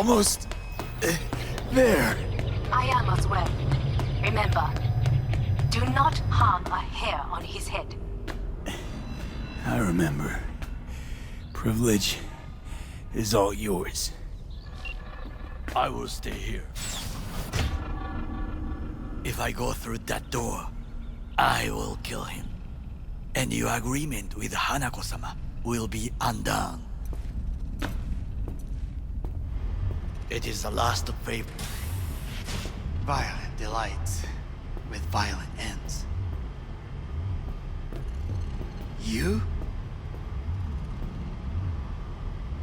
almost... there. I am as well. Remember, do not harm a hair on his head. I remember. Privilege is all yours. I will stay here. If I go through that door, I will kill him. And your agreement with Hanako-sama will be undone. It is the last of favor. Violent delights with violent ends. You?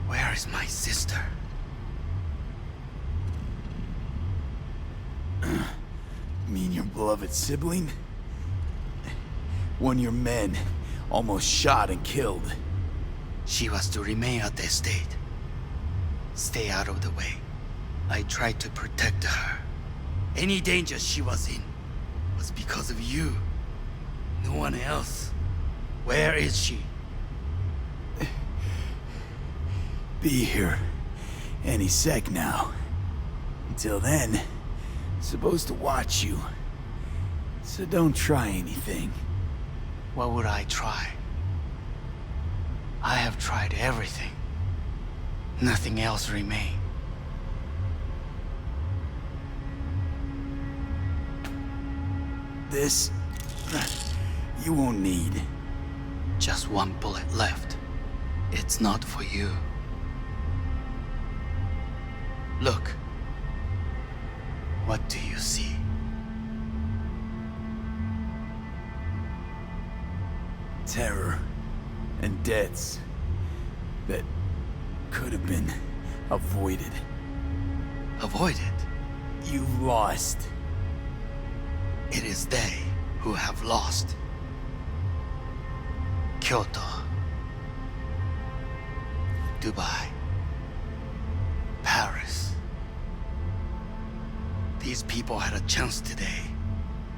Where is my sister? Mean your beloved sibling? One your men almost shot and killed. She was to remain at the estate. Stay out of the way. I tried to protect her. Any danger she was in was because of you. No one else. Where is she? Be here any sec now. Until then, supposed to watch you. So don't try anything. What would I try? I have tried everything. Nothing else remains. This... you won't need. Just one bullet left. It's not for you. Look. What do you see? Terror and deaths that could have been avoided. Avoided? You've lost. It is they who have lost. Kyoto. Dubai. Paris. These people had a chance today,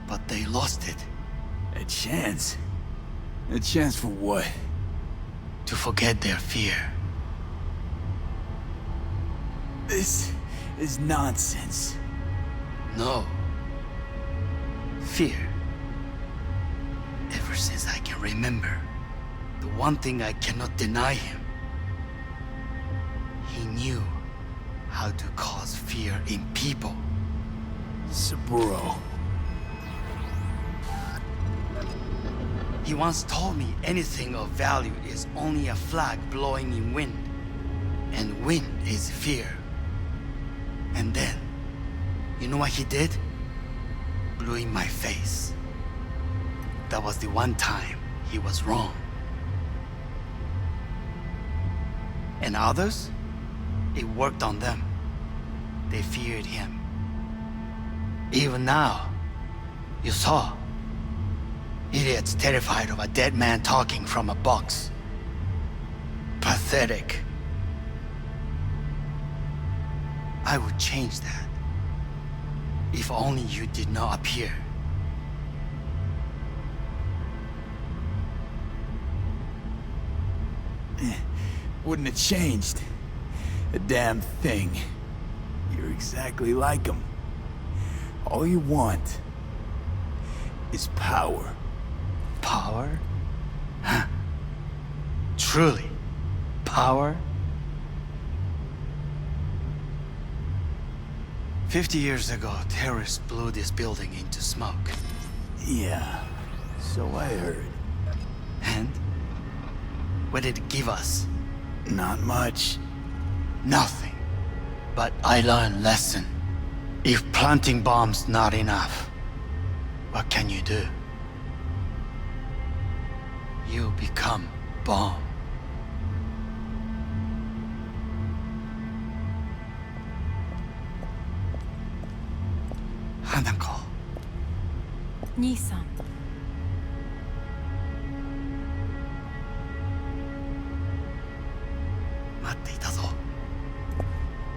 but they lost it. A chance? A chance for what? To forget their fear. This is nonsense. No. Fear. Ever since I can remember, the one thing I cannot deny him. He knew how to cause fear in people. Saburo. He once told me anything of value is only a flag blowing in wind. And wind is fear. And then, you know what he did? Blew in my face. That was the one time he was wrong. And others? It worked on them. They feared him. Even now, you saw. Idiots terrified of a dead man talking from a box. Pathetic. I would change that. If only you did not appear. Wouldn't have changed a damn thing. You're exactly like him. All you want is power. Power? Huh. Truly, power? 50 years ago, terrorists blew this building into smoke. Yeah, so I heard. And? What did it give us? Not much. Nothing. But I learned lesson. If planting bombs not enough, what can you do? You become bomb. Hanako. 兄さん。待っていたぞ。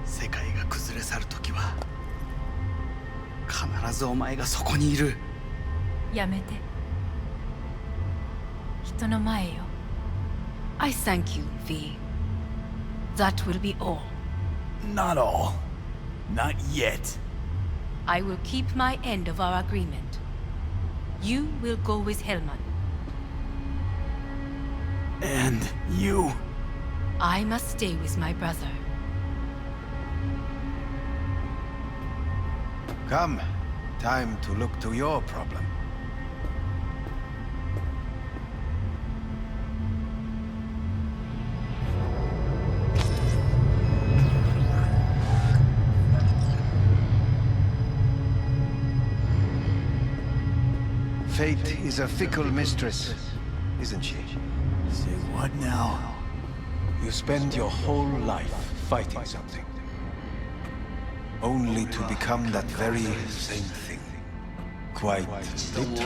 世界が崩れ去る時は必ずお前がそこにいる。やめて。人の前よ。I thank you, V. That will be all. Not all. Not yet. I will keep my end of our agreement. You will go with Hellman. And you? I must stay with my brother. Come. Time to look to your problem. Fate is a fickle mistress, isn't she? Say what now? You spend your whole life fighting something, only to become that very same thing. Quite literally.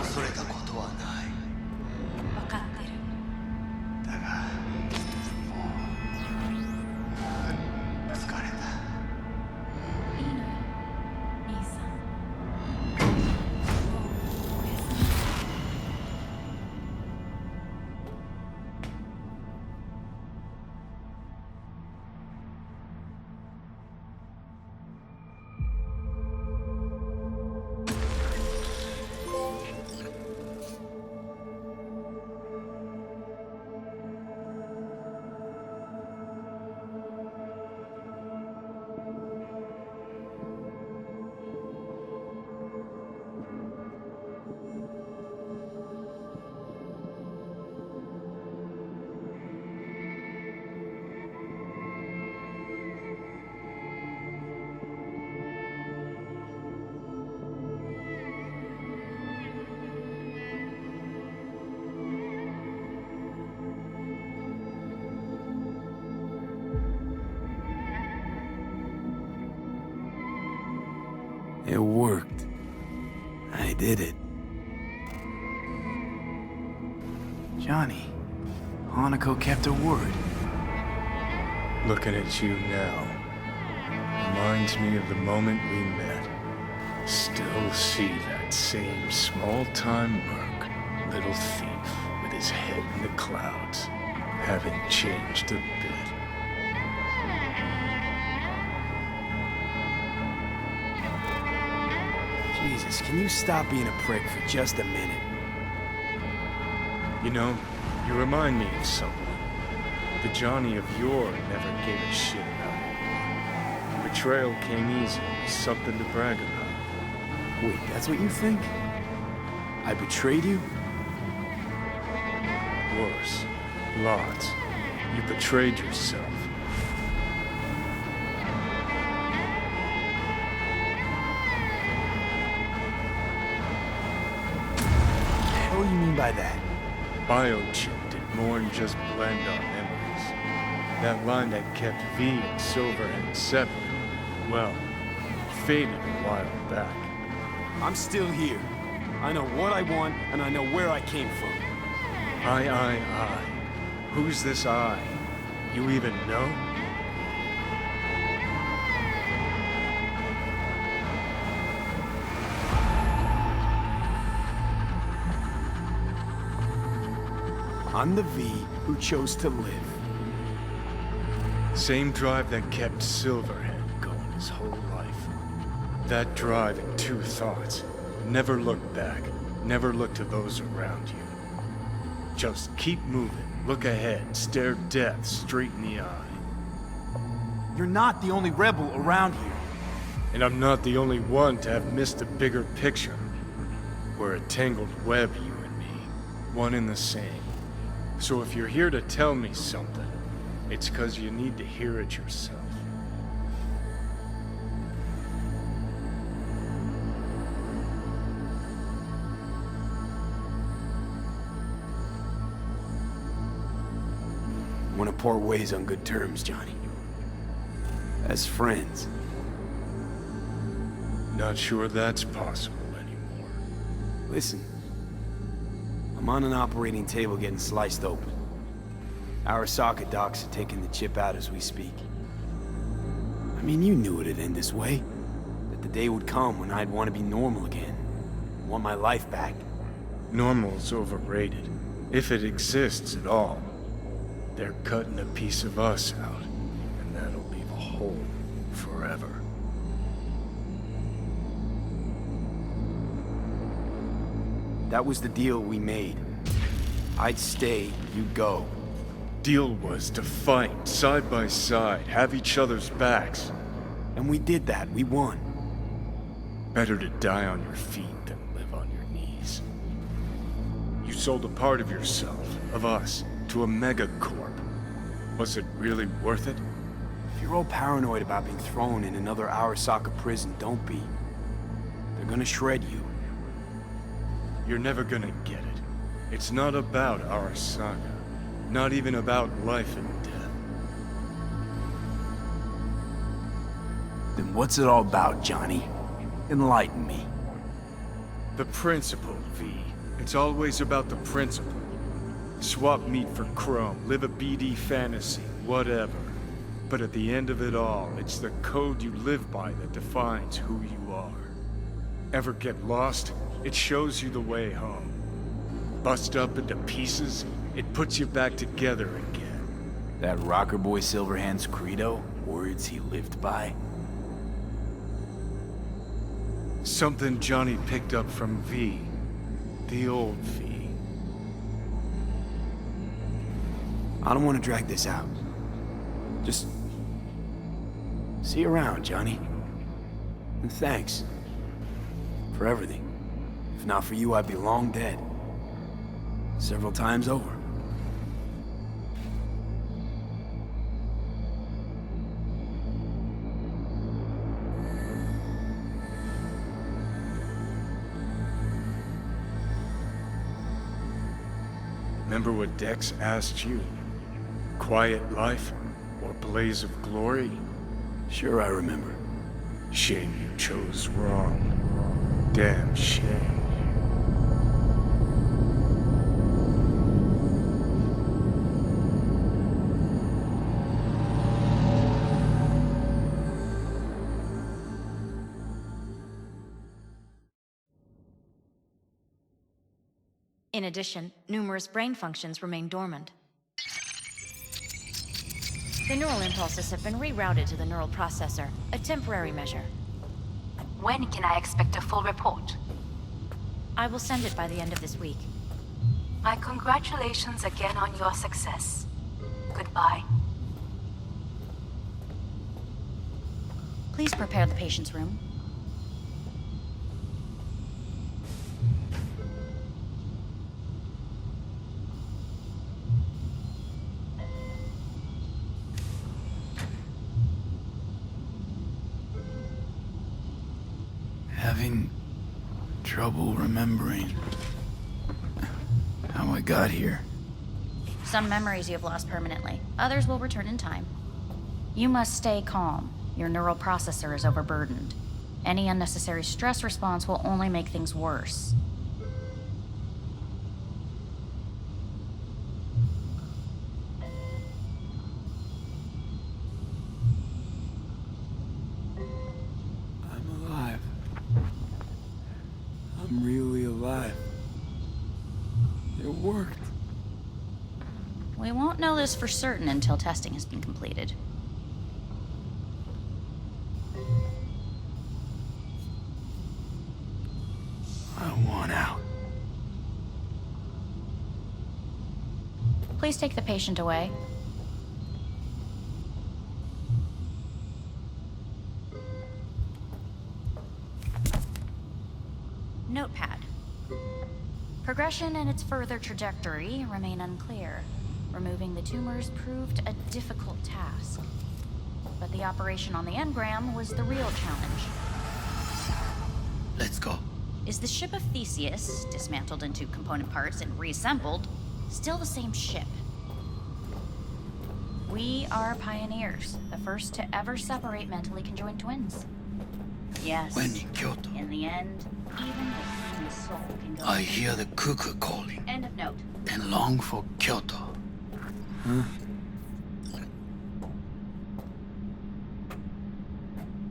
分かってる。だが、もう疲れた。いいのよ兄さん。おやすみ。It worked. I did it. Johnny, Hanako kept her word. Looking at you now reminds me of the moment we met. Still see that same small-time merc, little thief with his head in the clouds. Haven't changed a bit. Jesus, can you stop being a prick for just a minute? You know, you remind me of someone. The Johnny of yore never gave a shit about it. Betrayal came easy, something to brag about. Wait, that's what you think? I betrayed you? Worse. Lots. You betrayed yourself. What do you mean by that? Biochip did more than just blend our memories. That line that kept V and Silverhand separate, well, faded a while back. I'm still here. I know what I want, and I know where I came from. I. Who's this I? You even know? I'm the V who chose to live. Same drive that kept Silverhand going his whole life. That drive and two thoughts. Never look back. Never look to those around you. Just keep moving. Look ahead. Stare death straight in the eye. You're not the only rebel around here. And I'm not the only one to have missed the bigger picture. We're a tangled web, you and me. One and the same. So if you're here to tell me something, it's 'cause you need to hear it yourself. Want to part ways on good terms, Johnny. As friends. Not sure that's possible anymore. Listen. I'm on an operating table getting sliced open. Arasaka docs are taking the chip out as we speak. I mean, you knew it'd end this way. That the day would come when I'd want to be normal again. Want my life back. Normal's overrated. If it exists at all. They're cutting a piece of us out, and that'll leave a hole forever. That was the deal we made. I'd stay, you'd go. Deal was to fight side by side, have each other's backs. And we did that, we won. Better to die on your feet than live on your knees. You sold a part of yourself, of us, to a megacorp. Was it really worth it? If you're all paranoid about being thrown in another Arasaka prison, don't be. They're gonna shred you. You're never gonna get it. It's not about Arasaka. Not even about life and death. Then what's it all about, Johnny? Enlighten me. The principle, V. It's always about the principle. Swap meat for chrome, live a BD fantasy, whatever. But at the end of it all, it's the code you live by that defines who you are. Ever get lost? It shows you the way home. Bust up into pieces, it puts you back together again. That rocker boy Silverhand's credo? Words he lived by? Something Johnny picked up from V. The old V. I don't want to drag this out. Just... see you around, Johnny. And thanks. For everything. If not for you, I'd be long dead. Several times over. Remember what Dex asked you? Quiet life or blaze of glory? Sure, I remember. Shame you chose wrong. Damn shame. In addition, numerous brain functions remain dormant. The neural impulses have been rerouted to the neural processor, a temporary measure. When can I expect a full report? I will send it by the end of this week. My congratulations again on your success. Goodbye. Please prepare the patient's room. Having trouble remembering how I got here. Some memories you have lost permanently. Others will return in time. You must stay calm. Your neural processor is overburdened. Any unnecessary stress response will only make things worse. I'm alive. I'm really alive. It worked. We won't know this for certain until testing has been completed. I want out. Please take the patient away. Notepad. Progression and its further trajectory remain unclear. Removing the tumors proved a difficult task. But the operation on the engram was the real challenge. Let's go. Is the ship of Theseus, dismantled into component parts and reassembled, still the same ship? We are pioneers, the first to ever separate mentally conjoined twins. Yes. When in Kyoto, In the end, even the human soul can go. I hear the cuckoo calling End of note. and long for Kyoto.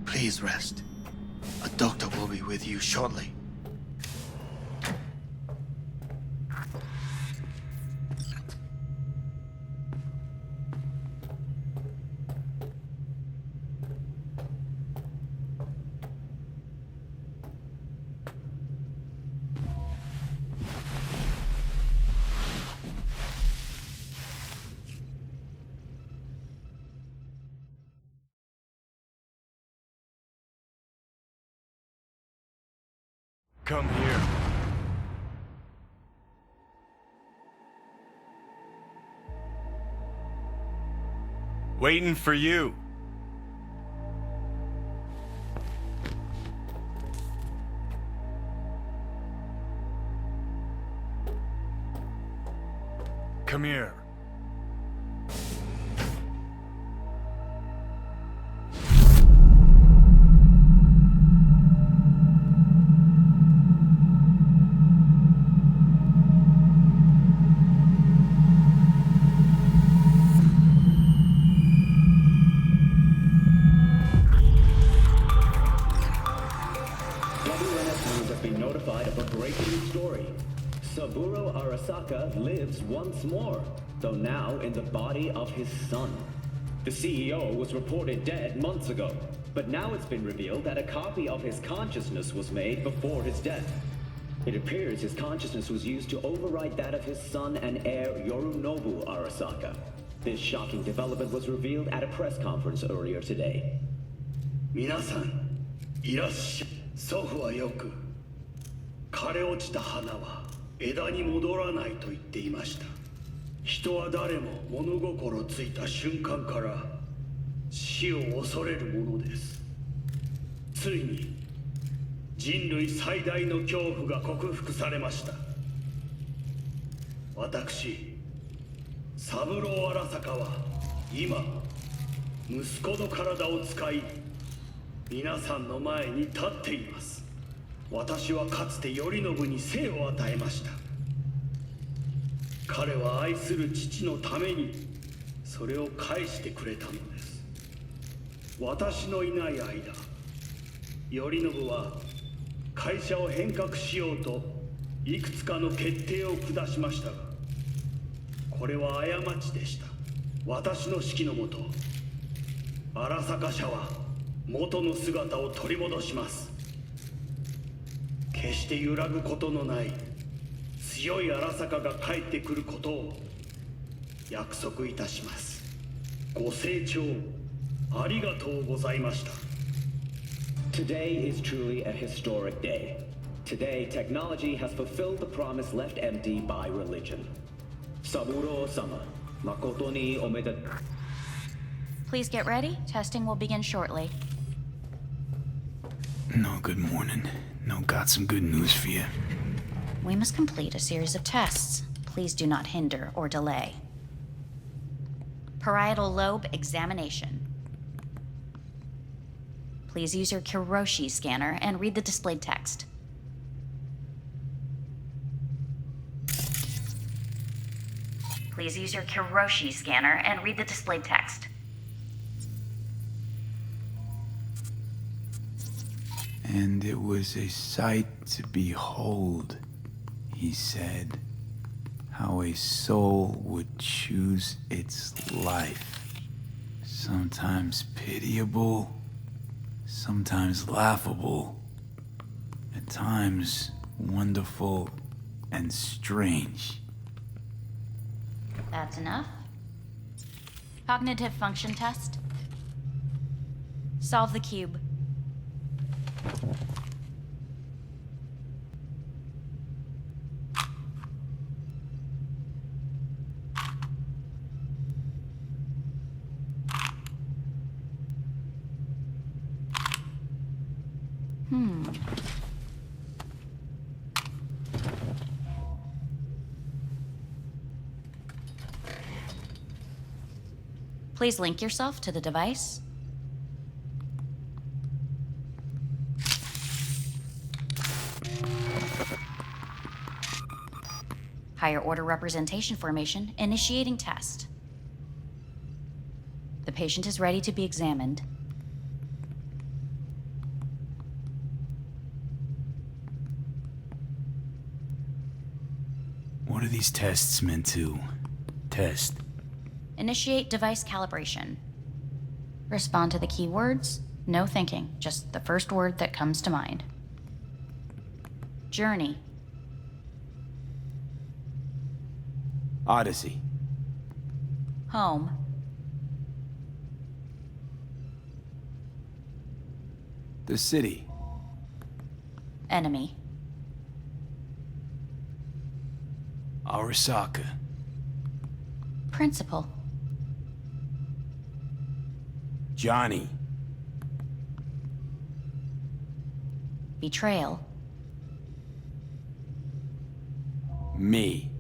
Please rest. A doctor will be with you shortly. Come here. Waiting for you. Come here. Saburo Arasaka lives once more, though now in the body of his son. The CEO was reported dead months ago, but now it's been revealed that a copy of his consciousness was made before his death. It appears his consciousness was used to override that of his son and heir Yorinobu Arasaka. This shocking development was revealed at a press conference earlier today. 皆さん、いらっしゃい。祖父はよく、枯れ落ちた花は枝に戻らないと言っていました。人は誰も物心ついた瞬間から死を恐れるものです。ついに人類最大の恐怖が克服されました。私、三郎荒坂は今息子の体を使い皆さんの前に立っています。私はかつて頼信に生を与えました。彼は愛する父のためにそれを返してくれたのです。私のいない間、頼信は会社を変革しようといくつかの決定を下しましたが、これは過ちでした。私の指揮のもと、荒坂社は元の姿を取り戻します。決して揺らぐことのない強い荒坂が帰ってくることを約束いたします。ご清聴ありがとうございました。 Today is truly a historic day. Today, technology has fulfilled the promise left empty by religion. Saburo-sama, makoto ni omedetou. Please get ready. Testing will begin shortly. No, good morning. No, got some good news for you. We must complete a series of tests. Please do not hinder or delay. Parietal lobe examination. Please use your Kiroshi scanner and read the displayed text. Please use your Kiroshi scanner and read the displayed text. And it was a sight to behold, he said, how a soul would choose its life. Sometimes pitiable, sometimes laughable, at times wonderful and strange. That's enough. Cognitive function test. Solve the cube. Please link yourself to the device. Higher order representation formation, initiating test. The patient is ready to be examined. What are these tests meant to test? Initiate device calibration. Respond to the keywords. No thinking, just the first word that comes to mind. Journey. Odyssey. Home. The city. Enemy. Arasaka. Principal. Johnny. Betrayal. Me.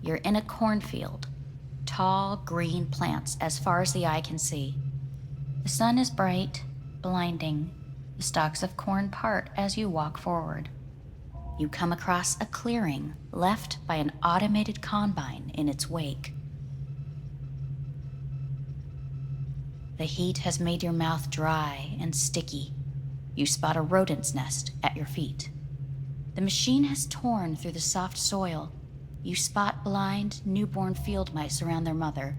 You're in a cornfield. Tall, green plants as far as the eye can see. The sun is bright, blinding. The stalks of corn part as you walk forward. You come across a clearing left by an automated combine in its wake. The heat has made your mouth dry and sticky. You spot a rodent's nest at your feet. The machine has torn through the soft soil. You spot blind, newborn field mice around their mother.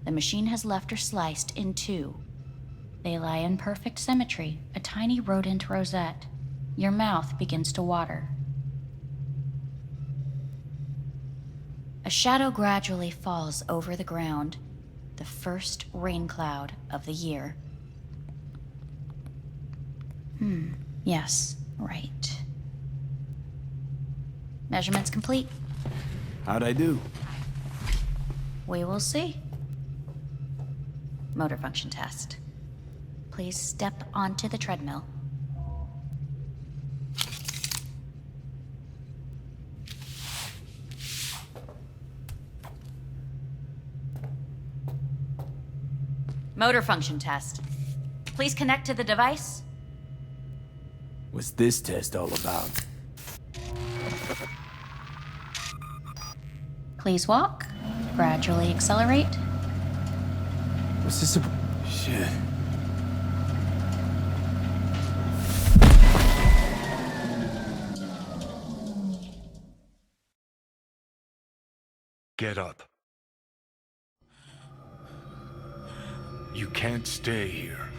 The machine has left her sliced in two. They lie in perfect symmetry, a tiny rodent rosette. Your mouth begins to water. A shadow gradually falls over the ground, the first rain cloud of the year. Yes, right. Measurements complete. How'd I do? We will see. Motor function test. Please step onto the treadmill. Motor function test. Please connect to the device. What's this test all about? Please walk. Gradually accelerate. What's this about? Shit. Get up. You can't stay here.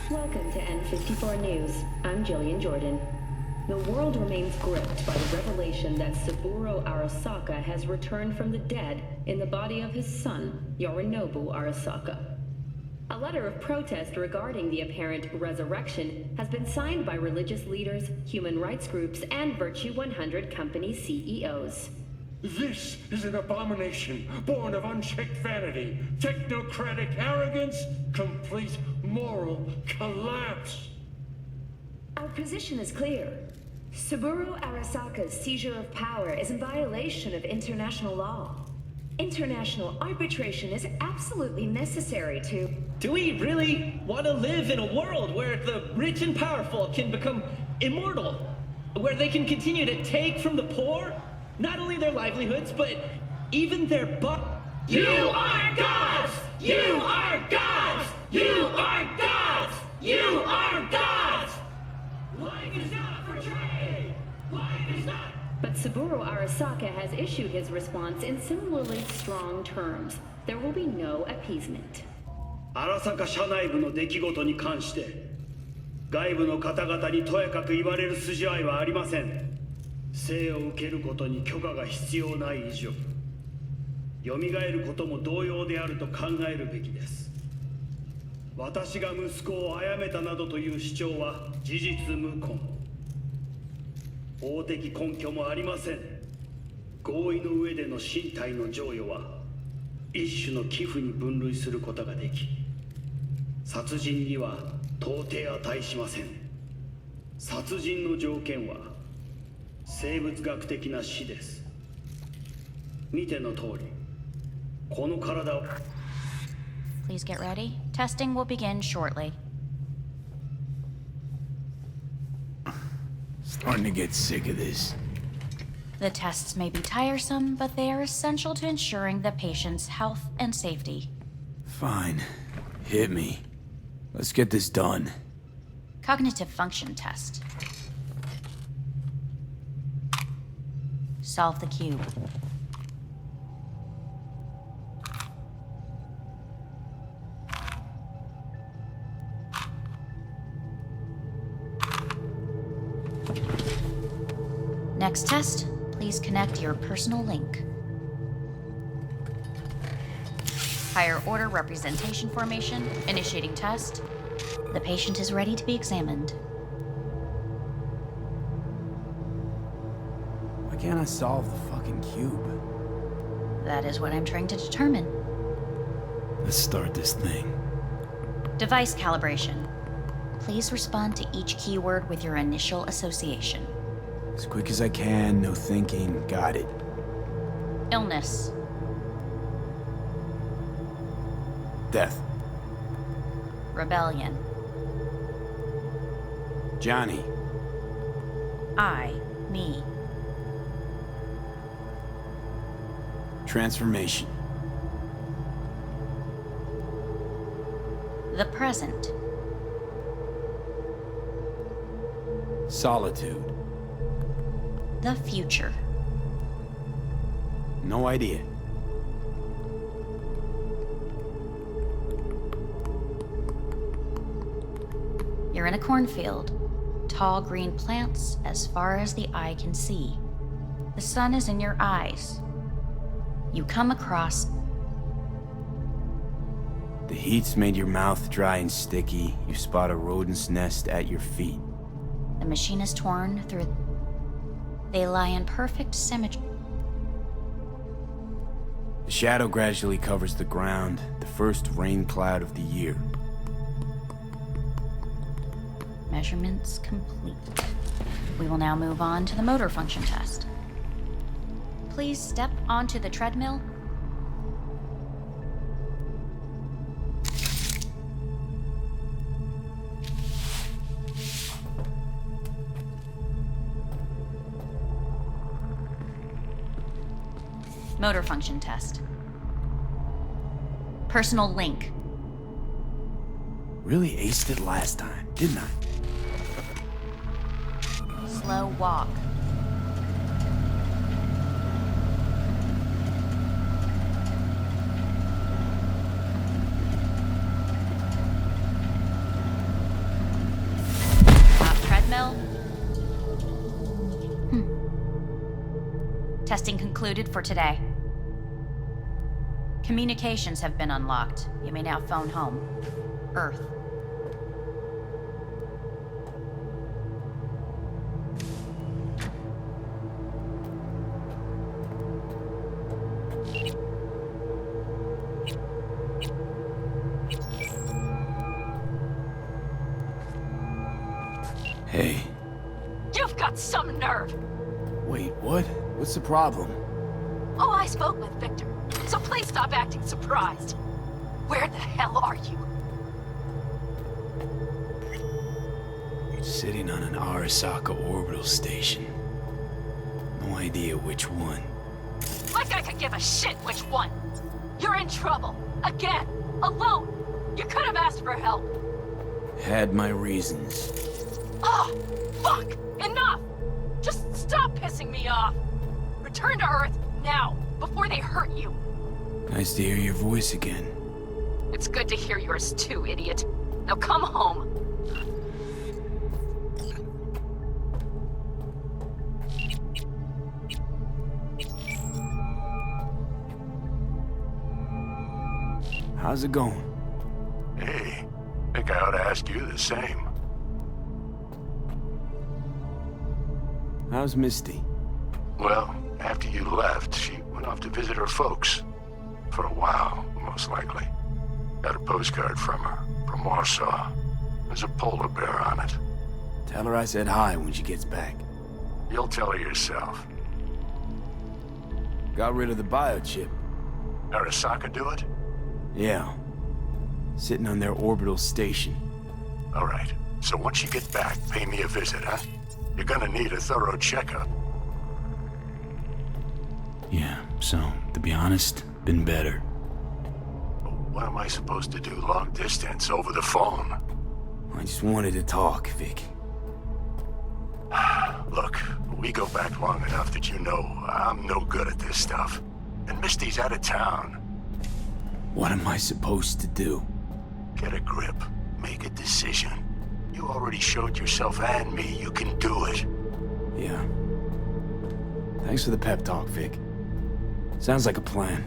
Welcome to N54 News. I'm Jillian Jordan. The world remains gripped by the revelation that Saburo Arasaka has returned from the dead in the body of his son, Yorinobu Arasaka. A letter of protest regarding the apparent resurrection has been signed by religious leaders, human rights groups, and Virtue 100 company CEOs. This is an abomination born of unchecked vanity, technocratic arrogance, complete moral collapse. Our position is clear. Saburo Arasaka's seizure of power is in violation of international law. International arbitration is absolutely necessary to... Do we really want to live in a world where the rich and powerful can become immortal? Where they can continue to take from the poor? Not only their livelihoods, but even their You are gods! You are gods! You are gods! You are gods! Life is not for trade! Life is not... But Saburo Arasaka has issued his response in similarly strong terms. There will be no appeasement. 荒坂社内部の出来事に関して外部の方々にとやかく言われる筋合いはありません。生を受けることに許可が必要ない以上蘇ることも同様であると考えるべきです。私が息子を殺めたなどという主張は事実無根。法的根拠もありません。合意の上での身体の贈与は一種の寄付に分類することができ、殺人には到底値しません。殺人の条件は生物学的な死です。見ての通り、この体を Please get ready. Testing will begin shortly. Starting to get sick of this. The tests may be tiresome, but they are essential to ensuring the patient's health and safety. Fine. Hit me. Let's get this done. Cognitive function test. Solve the cube. Next test, please connect your personal link. Higher order representation formation, initiating test. The patient is ready to be examined. Why can't I solve the fucking cube? That is what I'm trying to determine. Let's start this thing. Device calibration. Please respond to each keyword with your initial association. As quick as I can, no thinking. Got it. Illness. Death. Rebellion. Johnny. I, me. Transformation. The present. Solitude. The future. No idea. You're in a cornfield. Tall green plants as far as the eye can see. The sun is in your eyes. You come across... The heat's made your mouth dry and sticky. You spot a rodent's nest at your feet. The machine is torn through... They lie in perfect symmetry. The shadow gradually covers the ground, the first rain cloud of the year. Measurements complete. We will now move on to the motor function test. Please step onto the treadmill. Motor function test. Personal link. Really aced it last time, didn't I? Slow walk. Top treadmill. Testing concluded for today. Communications have been unlocked. You may now phone home. Earth. Hey. You've got some nerve! Wait, what? What's the problem? Oh, I spoke with Victor, so please stop acting surprised. Where the hell are you? Sitting on an Arasaka orbital station. No idea which one. Like I could give a shit which one! You're in trouble! Again! Alone! You could have asked for help! Had my reasons. Oh, fuck! Enough! Just stop pissing me off! Return to Earth, now, before they hurt you! Nice to hear your voice again. It's good to hear yours too, idiot. Now come home! How's it going? Hey, think I ought to ask you the same. How's Misty? Well, after you left, she went off to visit her folks. For a while, most likely. Got a postcard from her, from Warsaw. There's a polar bear on it. Tell her I said hi when she gets back. You'll tell her yourself. Got rid of the biochip. Arasaka do it? Yeah. Sitting on their orbital station. All right. So once you get back, pay me a visit, huh? You're gonna need a thorough checkup. Yeah, so, to be honest, been better. What am I supposed to do long distance over the phone? I just wanted to talk, Vic. Look, we go back long enough that you know I'm no good at this stuff. And Misty's out of town. What am I supposed to do? Get a grip. Make a decision. You already showed yourself and me you can do it. Yeah. Thanks for the pep talk, Vic. Sounds like a plan.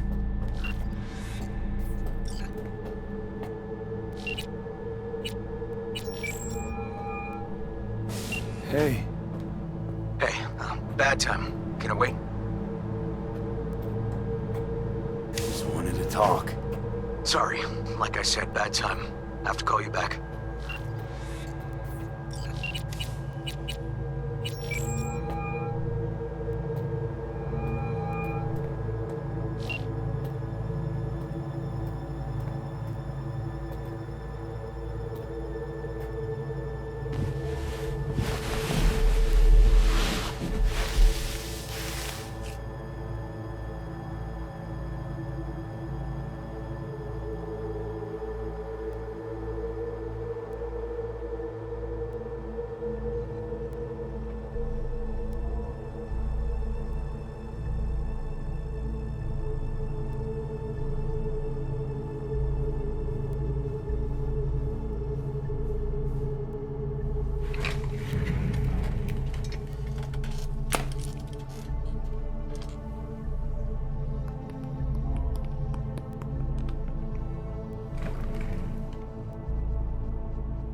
Hey. Hey, bad time. Can I wait? Just wanted to talk. Sorry. Like I said, bad time. Have to call you back.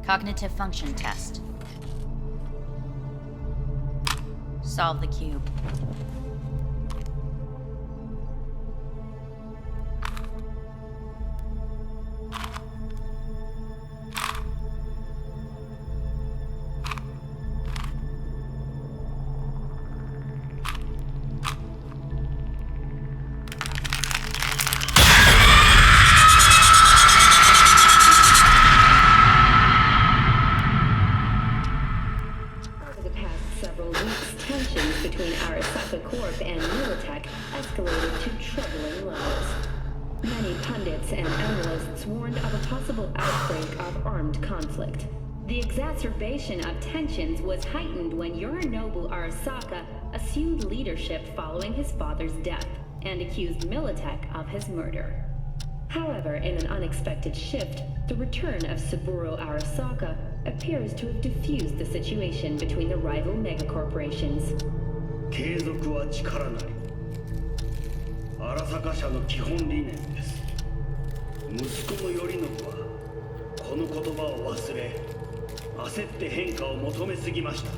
Cognitive function test. Solve the cube. The exacerbation of tensions was heightened when Yorinobu Arasaka assumed leadership following his father's death and accused Militech of his murder. However, in an unexpected shift, the return of Saburo Arasaka appears to have diffused the situation between the rival megacorporations. 継続は力なり。荒坂社の基本理念です。息子の頼信はこの言葉を忘れ、焦って変化を求めすぎました。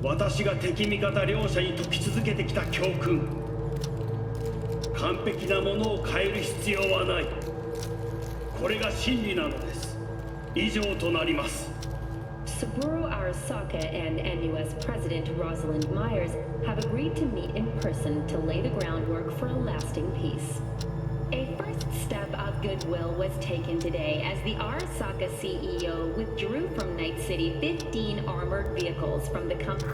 私が敵味方両者に説き続けてきた教訓。完璧なものを変える必要はない。これが真理なのです。以上となります。Saburo Arasaka and NUS President Rosalind Myers have agreed to meet in person to lay the groundwork for a lasting peace. A first step of goodwill was taken today as the Arasaka CEO withdrew from Night City 15 armored vehicles from the company.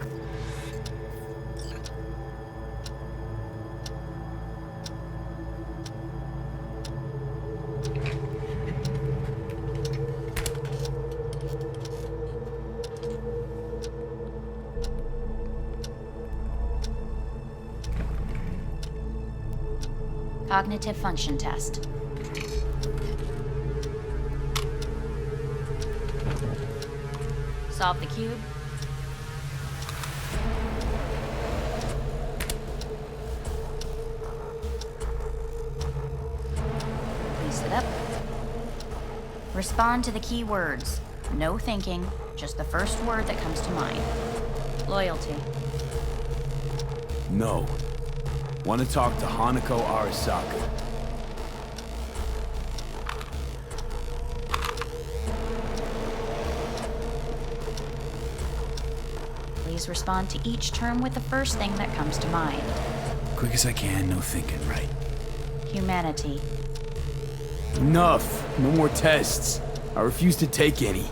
Cognitive function test. Solve the cube. Please sit up. Respond to the key words. No thinking, just the first word that comes to mind. Loyalty. No. Want to talk to Hanako Arasaka. Please respond to each term with the first thing that comes to mind. Quick as I can, no thinking, right? Humanity. Enough! No more tests. I refuse to take any.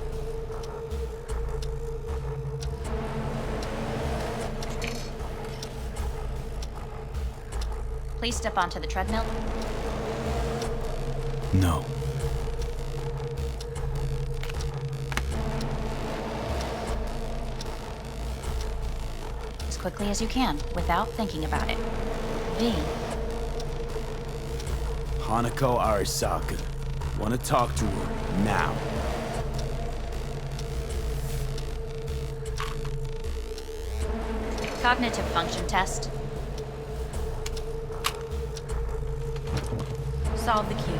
Please step onto the treadmill. No. As quickly as you can, without thinking about it. V. Hanako Arasaka. Want to talk to her now. Cognitive function test. Solve the cube.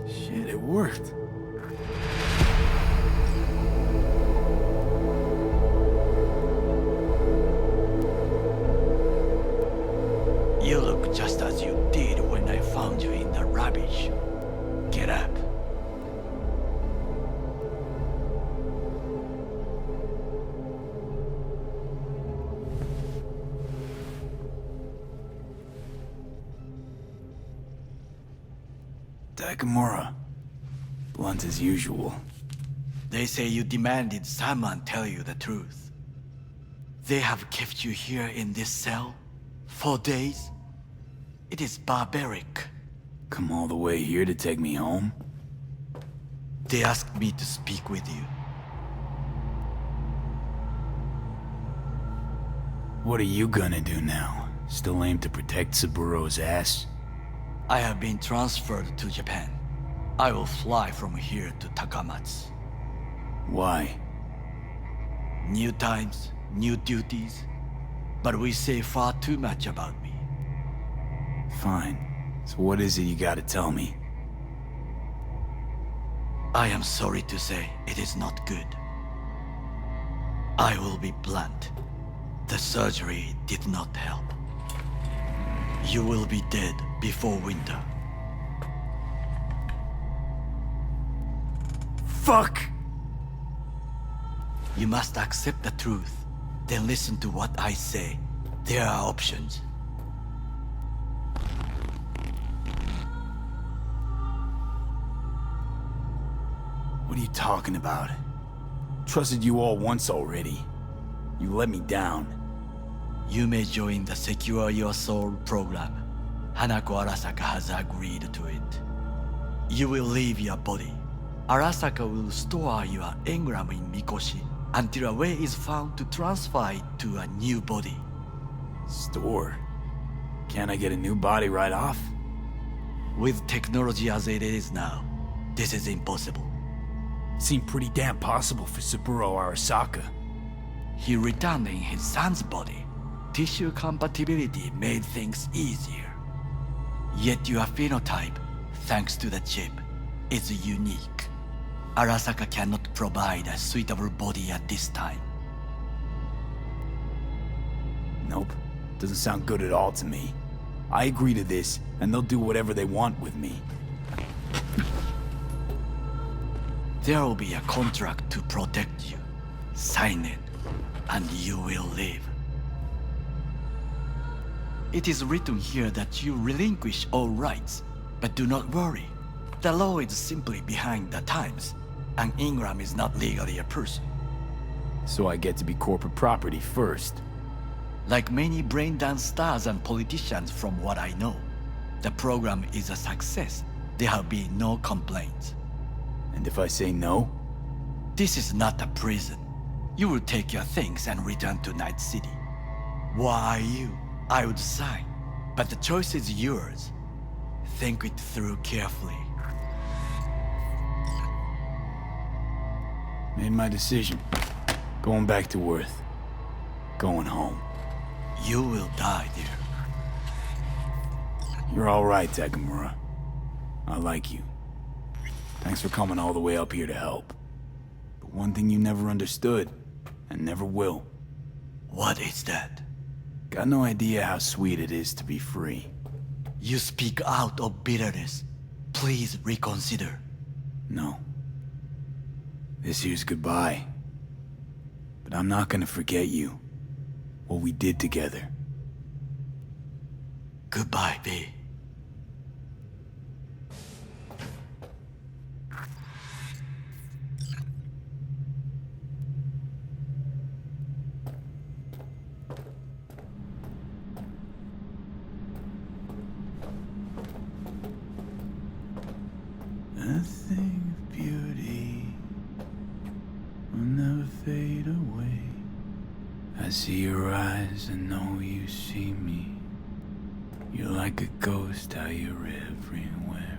Shit, it worked. You look just as you did when I found you in the rubbish. Get up. Takamura. Blunt as usual. They say you demanded someone tell you the truth. They have kept you here in this cell 4 days? It is barbaric. Come all the way here to take me home? They asked me to speak with you. What are you gonna do now? Still aim to protect Saburo's ass? I have been transferred to Japan. I will fly from here to Takamatsu. Why? New times, new duties. But we say far too much about me. Fine. So what is it you gotta tell me? I am sorry to say it is not good. I will be blunt. The surgery did not help. You will be dead before winter. Fuck! You must accept the truth. Then listen to what I say. There are options. What are you talking about? Trusted you all once already. You let me down. You may join the Secure Your Soul program. Hanako Arasaka has agreed to it. You will leave your body. Arasaka will store your engram in Mikoshi until a way is found to transfer it to a new body. Store? Can't I get a new body right off? With technology as it is now, this is impossible. Seemed pretty damn possible for Saburo Arasaka. He returned in his son's body. Tissue compatibility made things easier. Yet your phenotype, thanks to the chip, is unique. Arasaka cannot provide a suitable body at this time. Nope. Doesn't sound good at all to me. I agree to this, and they'll do whatever they want with me. There will be a contract to protect you. Sign it, and you will live. It is written here that you relinquish all rights, but do not worry. The law is simply behind the times, and Ingram is not legally a person. So I get to be corporate property first. Like many brain-dance stars and politicians from what I know, the program is a success. There have been no complaints. And if I say no? This is not a prison. You will take your things and return to Night City. Why you? I would sign, but the choice is yours. Think it through carefully. Made my decision. Going back to Earth. Going home. You will die there. You're all right, Takamura. I like you. Thanks for coming all the way up here to help. But one thing you never understood, and never will. What is that? Got no idea how sweet it is to be free. You speak out of bitterness. Please reconsider. No. This here's goodbye. But I'm not gonna forget you. What we did together. Goodbye, V. fade away. I see your eyes and know you see me. You're like a ghost, how you're everywhere.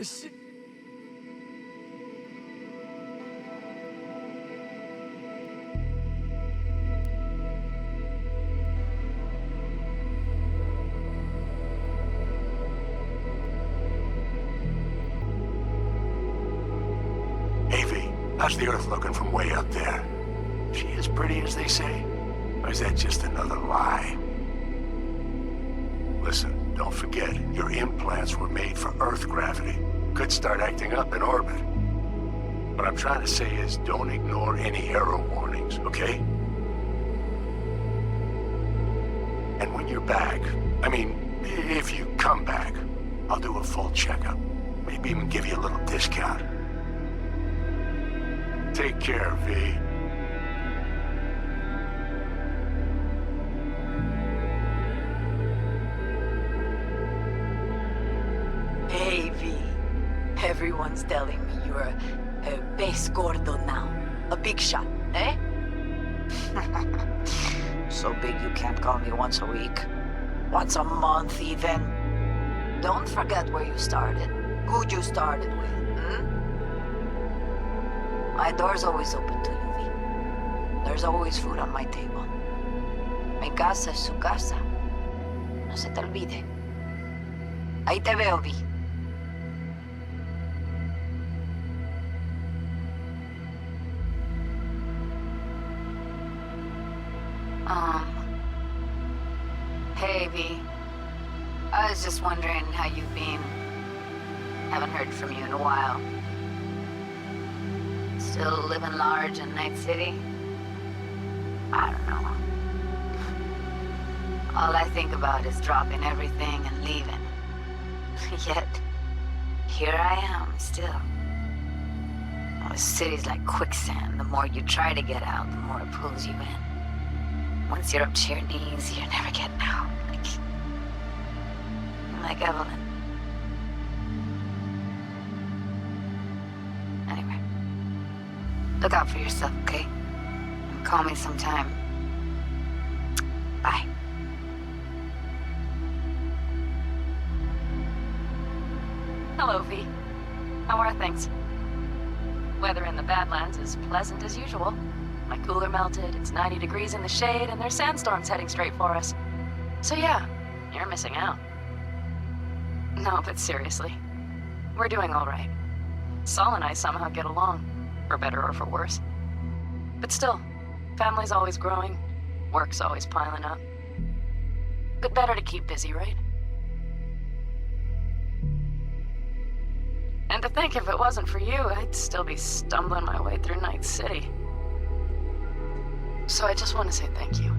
Shit. Hey, V, how's the Earth looking from way up there? She as pretty as they say? Or is that just another lie? Listen, don't forget, your implants were made for Earth gravity. Could start acting up in orbit. What I'm trying to say is don't ignore any error warnings, okay? And when you're back, I mean, if you come back, I'll do a full checkup. Maybe even give you a little discount. Take care, V. Hey, V. Everyone's telling me you're a pez gordo now. A big shot, eh? So big you can't call me once a week. Once a month, even. Don't forget where you started. Who you started with, My door's always open to you, V. There's always food on my table. Mi casa es su casa. No se te olvide. Ahí te veo, V. Hey, V. I was just wondering how you've been. Haven't heard from you in a while. Still living large in Night City? I don't know. All I think about is dropping everything and leaving. Yet, here I am, still. The city's like quicksand. The more you try to get out, the more it pulls you in. Once you're up to your knees, you're never getting out. Like Evelyn. Anyway. Look out for yourself, okay? And call me sometime. Bye. Hello, V. How are things? Weather in the Badlands is pleasant as usual. My cooler melted, it's 90 degrees in the shade, and there's sandstorms heading straight for us. So yeah, you're missing out. No, but seriously, we're doing all right. Saul and I somehow get along, for better or for worse. But still, family's always growing, work's always piling up. But better to keep busy, right? And to think if it wasn't for you, I'd still be stumbling my way through Night City. So I just want to say thank you.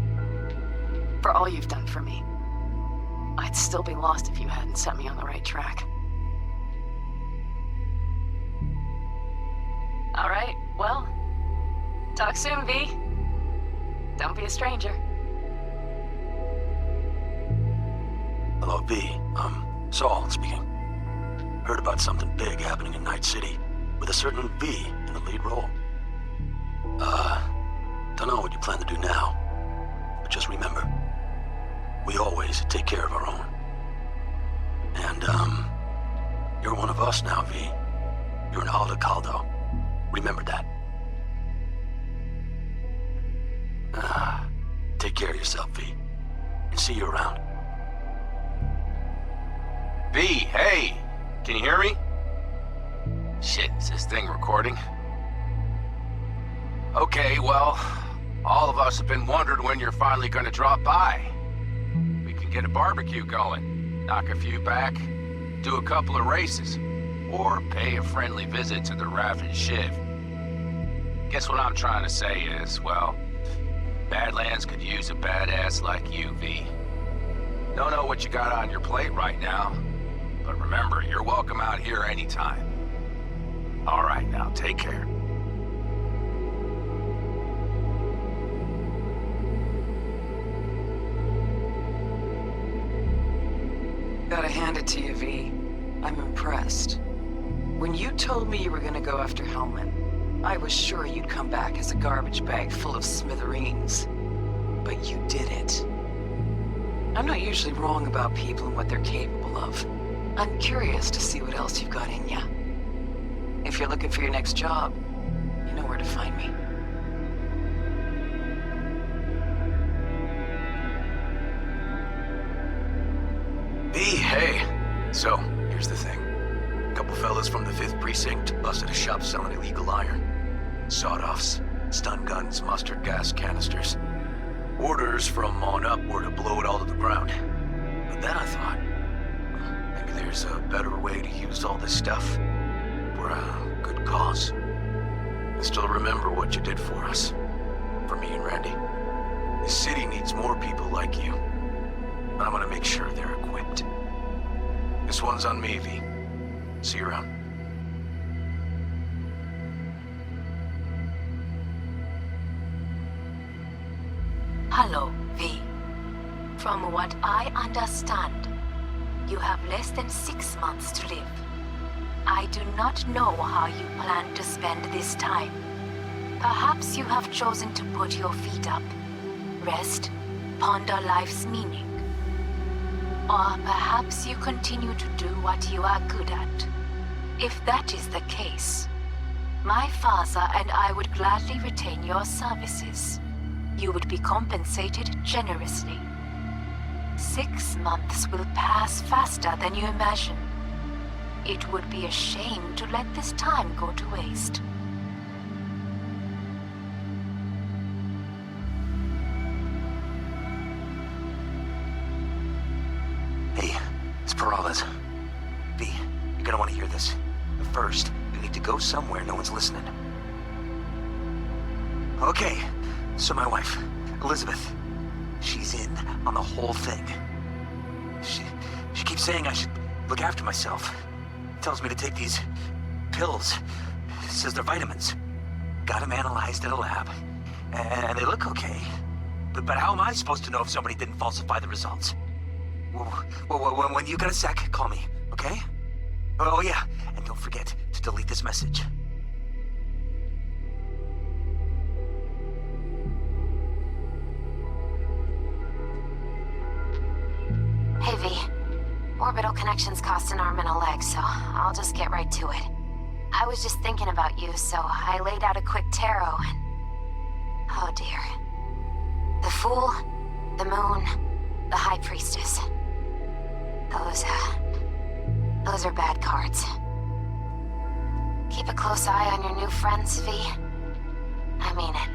For all you've done for me. I'd still be lost if you hadn't set me on the right track. All right, well, Talk soon, V. Don't be a stranger. Hello, V. Saul speaking. Heard about something big happening in Night City, with a certain V in the lead role. Don't know what you plan to do now, but just remember, we always take care of our own. And, you're one of us now, V. You're an Alda Caldo. Remember that. Take care of yourself, V. And see you around. V, hey! Can you hear me? Shit, is this thing recording? Okay, well, all of us have been wondering when you're finally gonna drop by. We can get a barbecue going, knock a few back, do a couple of races, or pay a friendly visit to the Raft and Shiv. Guess what I'm trying to say is, well, Badlands could use a badass like you, V. Don't know what you got on your plate right now, but remember, you're welcome out here anytime. All right, now, take care. Gotta hand it to you, V. I'm impressed. When you told me you were gonna go after Hellman, I was sure you'd come back as a garbage bag full of smithereens. But you did it. I'm not usually wrong about people and what they're capable of. I'm curious to see what else you've got in ya. If you're looking for your next job, you know where to find me. V, hey. So, here's the thing. A couple fellas from the 5th Precinct busted a shop selling illegal iron. Sawed-offs, stun guns, mustard gas canisters. Orders from on up were to blow it all to the ground. But then I thought, maybe there's a better way to use all this stuff for a good cause. I still remember what you did for us. For me and Randy. This city needs more people like you. And I'm gonna make sure they're equipped. This one's on me, V. See you around. Hello, V. From what I understand, you have less than 6 months to live. I do not know how you plan to spend this time. Perhaps you have chosen to put your feet up, rest, ponder life's meaning. Or perhaps you continue to do what you are good at. If that is the case, my father and I would gladly retain your services. You would be compensated generously. 6 months will pass faster than you imagine. It would be a shame to let this time go to waste. Hey, it's Peralez. V, you're gonna want to hear this. But first, you need to go somewhere no one's listening. Okay, so my wife, Elizabeth, she's in on the whole thing. She keeps saying I should look after myself. Tells me to take these pills. Says they're vitamins. Got them analyzed in a lab. And they look okay. But how am I supposed to know if somebody didn't falsify the results? When you got a sec, call me, okay? Oh yeah, and don't forget to delete this message. Hey, V. Orbital connections cost an arm and a leg, so I'll just get right to it. I was just thinking about you, so I laid out a quick tarot and... Oh dear. The Fool, the Moon, the High Priestess. Those are bad cards. Keep a close eye on your new friends, V. I mean it.